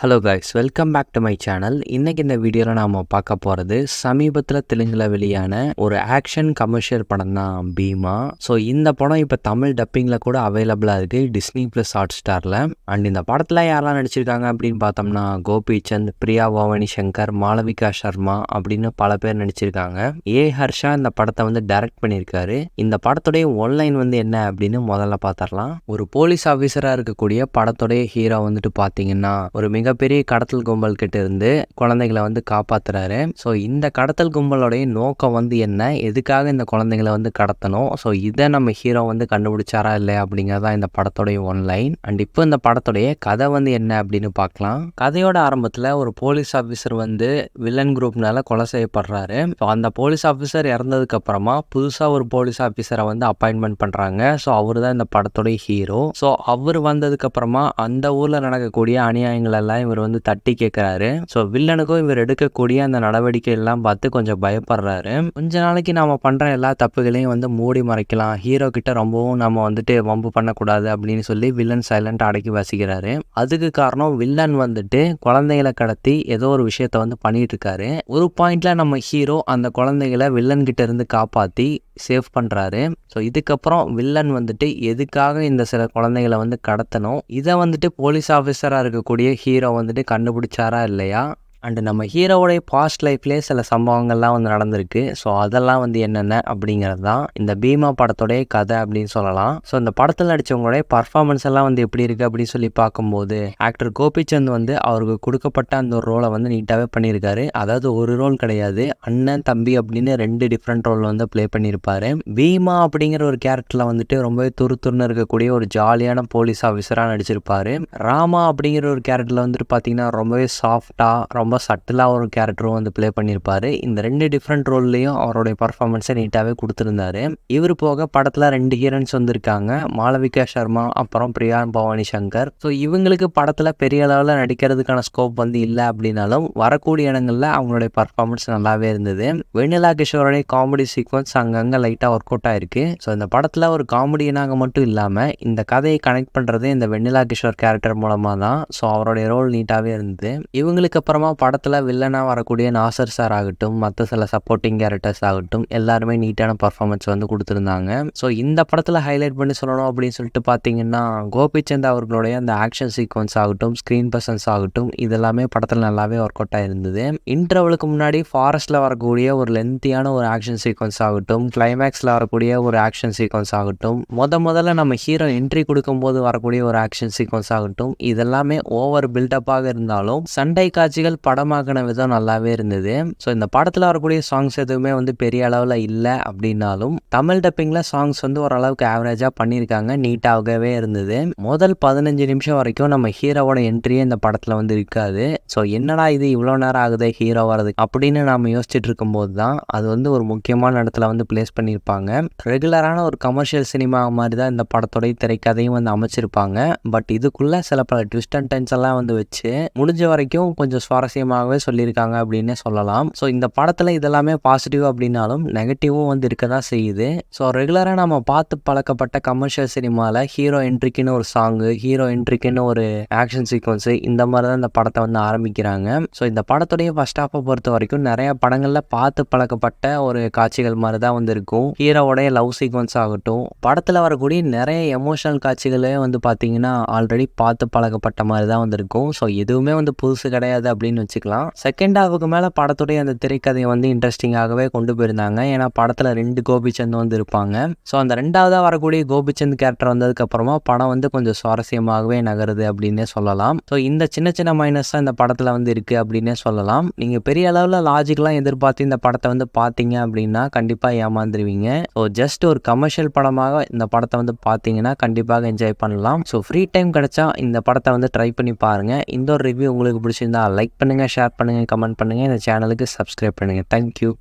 Hello guys, welcome back to my channel. இன்னைக்கு இந்த வீடியோவில் நாம் பார்க்க போகிறது சமீபத்தில் தெலுங்கில் வெளியான ஒரு ஆக்ஷன் கமர்ஷியல் படம் தான் பீமா. ஸோ இந்த படம் இப்போ தமிழ் டப்பிங்கில் கூட அவைலபிளாக இருக்குது டிஸ்னி ப்ளஸ் ஹாட் ஸ்டாரில். அண்ட் இந்த படத்தில் யாரெல்லாம் நடிச்சிருக்காங்க அப்படின்னு பார்த்தோம்னா கோபிச்சந்த், பிரியா பவானி சங்கர், மாளவிகா சர்மா அப்படின்னு பல பேர் நடிச்சிருக்காங்க. ஹர்ஷா இந்த படத்தை வந்து டைரக்ட் பண்ணியிருக்காரு. இந்த படத்துடைய ஒன்லைன் வந்து என்ன அப்படின்னு முதல்ல பார்த்துடலாம். ஒரு போலீஸ் ஆஃபீஸராக இருக்கக்கூடிய படத்துடைய ஹீரோ வந்துட்டு பார்த்தீங்கன்னா ஒரு மிகப்பெரிய கடத்தல் கும்பல் கிட்ட இருந்து குழந்தைகளை வந்து காப்பாத்துறாரு. ஸோ இந்த கடத்தல் கும்பலோடைய நோக்கம் வந்து என்ன, எதுக்காக இந்த குழந்தைங்களை வந்து கடத்தணும், ஸோ இதை நம்ம ஹீரோ வந்து கண்டுபிடிச்சாரா இல்லையா அப்படிங்கிறதா இந்த படத்துடைய ஒன்லைன். அண்ட் இப்போ இந்த படத்துடைய கதை வந்து என்ன அப்படின்னு பார்க்கலாம். கதையோட ஆரம்பத்தில் ஒரு போலீஸ் ஆஃபீஸர் வந்து வில்லன் குரூப்னால கொலை செய்யப்படுறாரு. ஸோ அந்த போலீஸ் ஆஃபீஸர் இறந்ததுக்கு அப்புறமா புதுசாக ஒரு போலீஸ் ஆஃபீஸரை வந்து அப்பாயின்மெண்ட் பண்றாங்க. ஸோ அவர் தான் இந்த படத்துடைய ஹீரோ. ஸோ அவர் வந்ததுக்கு அப்புறமா அந்த ஊர்ல நடக்கக்கூடிய அநியாயங்கள் எல்லாம் இவர் வந்து தட்டி கேட்கிறாரு. ஸோ வில்லனுக்கும் இவர் எடுக்கக்கூடிய அந்த நடவடிக்கை எல்லாம் பார்த்து கொஞ்சம் பயப்படுறாரு. கொஞ்ச நாளைக்கு நாம பண்ற எல்லா தப்புகளையும் வந்து மூடி மறைக்கலாம், ஹீரோ கிட்ட ரொம்பவும் நம்ம வந்துட்டு வம்பு பண்ணக்கூடாது அப்படின்னு சொல்லி வில்லன் சைலண்ட் அடக்கி வசிக்கிறாரு. அதுக்கு காரணம் வில்லன் வந்துட்டு குழந்தைகளை கடத்தி ஏதோ ஒரு விஷயத்த வந்து பண்ணிட்டு இருக்காரு. ஒரு பாயிண்ட்ல நம்ம ஹீரோ அந்த குழந்தைகளை வில்லன் கிட்ட இருந்து காப்பாத்தி சேவ் பண்றாரு. ஸோ இதுக்கப்புறம் வில்லன் வந்துட்டு எதுக்காக இந்த சில குழந்தைகளை வந்து கடத்தணும், இதை வந்துட்டு போலீஸ் ஆஃபீஸராக இருக்கக்கூடிய ஹீரோ வந்துட்டு கண்டுபிடிச்சாரா இல்லையா, அண்டு நம்ம ஹீரோவோடைய பாஸ்ட் லைஃப்லேயே சில சம்பவங்கள்லாம் வந்து நடந்திருக்கு. ஸோ அதெல்லாம் வந்து என்னென்ன அப்படிங்கிறது தான் இந்த பீமா படத்தோடைய கதை அப்படின்னு சொல்லலாம். ஸோ இந்த படத்தில் நடித்தவங்களுடைய பர்ஃபார்மன்ஸ் எல்லாம் வந்து எப்படி இருக்குது அப்படின்னு சொல்லி பார்க்கும்போது ஆக்டர் கோபிச்சந்த் வந்து அவருக்கு கொடுக்கப்பட்ட அந்த ஒரு ரோலை வந்து நீட்டாகவே பண்ணியிருக்காரு. அதாவது ஒரு ரோல் கிடையாது, அண்ணன் தம்பி அப்படின்னு 2 டிஃப்ரெண்ட் ரோல் வந்து ப்ளே பண்ணியிருப்பாரு. பீமா அப்படிங்கிற ஒரு கேரக்டரில் வந்துட்டு ரொம்பவே துருத்துருன்னு இருக்கக்கூடிய ஒரு ஜாலியான போலீஸ் ஆஃபீஸராக நடிச்சிருப்பாரு. ராமா அப்படிங்கிற ஒரு கேரக்டரில் வந்துட்டு பார்த்தீங்கன்னா ரொம்பவே சாஃப்டாக ரொம்ப சட்டிலாக ஒரு கேரக்டரும் வந்து ப்ளே பண்ணியிருப்பாரு. இந்த 2 டிஃப்ரெண்ட் ரோல்லையும் அவருடைய பர்ஃபார்மன்ஸை நீட்டாகவே கொடுத்துருந்தாரு. இவர் போக படத்தில் 2 ஹீரோயின்ஸ் வந்திருக்காங்க, மாளவிகா சர்மா அப்புறம் பிரியா பவானி சங்கர். ஸோ இவங்களுக்கு படத்தில் பெரிய அளவில் நடிக்கிறதுக்கான ஸ்கோப் வந்து இல்லை அப்படின்னாலும் வரக்கூடிய இடங்களில் அவங்களுடைய பர்ஃபார்மன்ஸ் நல்லாவே இருந்தது. வெண்ணிலா கிஷோருடைய காமெடி சீக்வன்ஸ் அங்கங்கே லைட்டாக ஒர்க் அவுட் ஆயிருக்கு. ஸோ இந்த படத்தில் ஒரு காமெடியனாக மட்டும் இல்லாமல் இந்த கதையை கனெக்ட் பண்ணுறது இந்த வெண்ணிலா கிஷோர் கேரக்டர் மூலமாக தான். ஸோ அவருடைய ரோல் நீட்டாகவே இருந்தது. இவங்களுக்கு அப்புறமா படத்தில் வில்லனாக வரக்கூடிய நாசர் சார் ஆகட்டும், மற்ற சில சப்போர்ட்டிங் கேரக்டர்ஸ் ஆகட்டும், எல்லாருமே நீட்டான பர்ஃபார்மன்ஸ் வந்து கொடுத்துருந்தாங்க. ஸோ இந்த படத்தில் ஹைலைட் பண்ணி சொல்லணும் அப்படின்னு சொல்லிட்டு பார்த்தீங்கன்னா கோபிச்சந்த் அவர்களுடைய அந்த ஆக்ஷன் சீக்வன்ஸ் ஆகட்டும், ஸ்க்ரீன் பர்சன்ஸ் ஆகட்டும், இதெல்லாமே படத்தில் நல்லாவே ஒர்க் அவுட் ஆயிருந்தது. இன்டர்வலுக்கு முன்னாடி ஃபாரஸ்ட்டில் வரக்கூடிய ஒரு லென்த்தியான ஒரு ஆக்ஷன் சீக்வன்ஸ் ஆகட்டும், கிளைமேக்ஸில் வரக்கூடிய ஒரு ஆக்ஷன் சீக்வன்ஸ் ஆகட்டும், முதல்ல நம்ம ஹீரோ என்ட்ரி கொடுக்கும்போது வரக்கூடிய ஒரு ஆக்ஷன் சீக்வன்ஸ் ஆகட்டும், இதெல்லாமே ஓவர் பில்டப்பாக இருந்தாலும் சண்டை காட்சிகள் படமாக்கின விதம் நல்லாவே இருந்தது. ஸோ இந்த படத்தில் வரக்கூடிய சாங்ஸ் எதுவுமே வந்து பெரிய அளவில் இல்லை அப்படின்னாலும் தமிழ் டப்பிங்கில் சாங்ஸ் வந்து ஓரளவுக்கு ஆவரேஜாக பண்ணியிருக்காங்க, நீட்டாகவே இருந்தது. முதல் 15 நிமிஷம் வரைக்கும் நம்ம ஹீரோவோட என்ட்ரியே இந்த படத்தில் வந்து இருக்காது. ஸோ என்னடா இது இவ்வளோ நேரம் ஆகுது ஹீரோ வரது அப்படின்னு நம்ம யோசிச்சுட்டு இருக்கும்போது தான் அது வந்து ஒரு முக்கியமான இடத்துல வந்து பிளேஸ் பண்ணியிருப்பாங்க. ரெகுலரான ஒரு கமர்ஷியல் சினிமா மாதிரி தான் இந்த படத்தோடைய திரைக்கதையும் வந்து அமைச்சிருப்பாங்க. பட் இதுக்குள்ள சில பல ட்விஸ்ட் அண்ட் டர்ன்ஸ் எல்லாம் வந்து வச்சு முடிஞ்ச வரைக்கும் கொஞ்சம் சுவாரஸ்யமாகவே சொல்லியிருக்காங்க அப்படின்னே சொல்லலாம். ஸோ இந்த படத்தில் இதெல்லாமே பாசிட்டிவ் அப்படின்னாலும் நெகட்டிவும் வந்து இருக்க தான் செய்யுது. ஸோ ரெகுலராக நம்ம பார்த்து பழக்கப்பட்ட கமர்ஷியல் சினிமாவில் ஹீரோ என்ட்ரிக்குன்னு ஒரு சாங்கு, ஹீரோ என்ட்ரிக்குன்னு ஒரு ஆக்ஷன் சீக்வன்ஸு, இந்த மாதிரி தான் இந்த படத்தை வந்து ஆரம்பிக்கிறாங்க. ஸோ இந்த படத்துடைய ஃபர்ஸ்ட் ஹாஃபை பொறுத்த வரைக்கும் நிறைய படங்களில் பார்த்து பழக்கப்பட்ட ஒரு காட்சிகள் மாதிரி தான் வந்து இருக்கும். ஹீரோவோடைய லவ் சீக்வன்ஸ் ஆகட்டும், படத்தில் வரக்கூடிய நிறைய எமோஷனல் காட்சிகளே வந்து பார்த்தீங்கன்னா ஆல்ரெடி பார்த்து பழக்கப்பட்ட மாதிரி தான் வந்து இருக்கும். ஸோ எதுவுமே வந்து புதுசு கிடையாது அப்படின்னு வச்சுக்கலாம். செகண்ட் ஹாஃபுக்கு மேலே படத்துடைய அந்த திரைக்கதையை வந்து இன்ட்ரெஸ்டிங்காகவே கொண்டு போயிருந்தாங்க. ஏன்னா படத்தில் 2 கோபிச்சந்த் வந்து இருப்பாங்க. ஸோ அந்த 2ஆவதாக வரக்கூடிய கோபிச்சந்த் கேரக்டர் வந்ததுக்கு அப்புறமா படம் வந்து கொஞ்சம் சுவாரஸ்யமாகவே நகருது அப்படின்னே சொல்லலாம். ஸோ இந்த சின்ன சின்ன மைனஸ் தான் இந்த படத்தில் வந்து இருக்குது அப்படின்னே சொல்லலாம். நீங்கள் பெரிய அளவில் லாஜிக்லாம் எதிர்பார்த்து இந்த படத்தை வந்து பார்த்தீங்க அப்படின்னா கண்டிப்பாக ஏமாந்துருவீங்க. ஸோ ஜஸ்ட் ஒரு கமர்ஷியல் படமாக இந்த படத்தை வந்து பார்த்தீங்கன்னா கண்டிப்பாக என்ஜாய் பண்ணலாம். ஸோ ஃப்ரீ டைம் கிடைச்சா இந்த படத்தை வந்து ட்ரை பண்ணி பாருங்கள். இந்த ஒரு ரிவ்யூ உங்களுக்கு பிடிச்சிருந்தா லைக் பண்ணுங்கள், ஷேர் பண்ணுங்கள், கமெண்ட் பண்ணுங்கள், இந்த சேனலுக்கு சப்ஸ்கிரைப் பண்ணுங்கள். தேங்க்யூ.